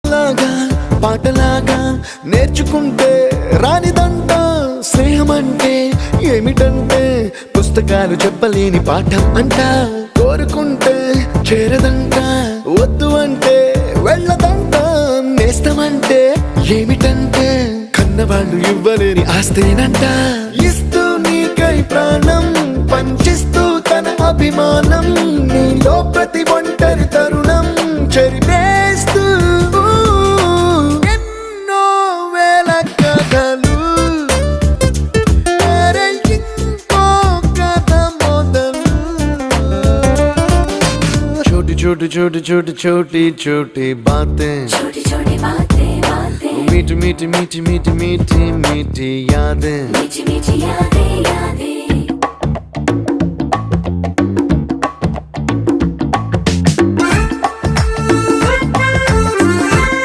ఆటలాగా పాటలాగా నేర్చుకుంటే రానిదంట స్నేహం అంటే ఏమిటంటే పుస్తకాలు చెప్పలేని పాఠం అంట కోరుకుంటే చేరదంట వద్దు అంటే వెళ్ళదంట నేస్తమంటే ఏమిటంటే కన్నవాళ్ళు ఇవ్వలేని ఆస్తేనంట ఇస్తూ నీకై ప్రాణం పంచిస్తూ తన అభిమానం నీలో ప్రతి ఒంటరి తరుణం చెరిపేస్తూ ఎన్నో వేల కథలు అరే ఇంకో కథ మొదలు छोटी छोटी छोटी छोटी छोटी छोटी बातें छोटी छोटी बातें बातें मीठी मीठी मीठी मीठी मीठी मीठी यादें मीठी मीठी यादें यादें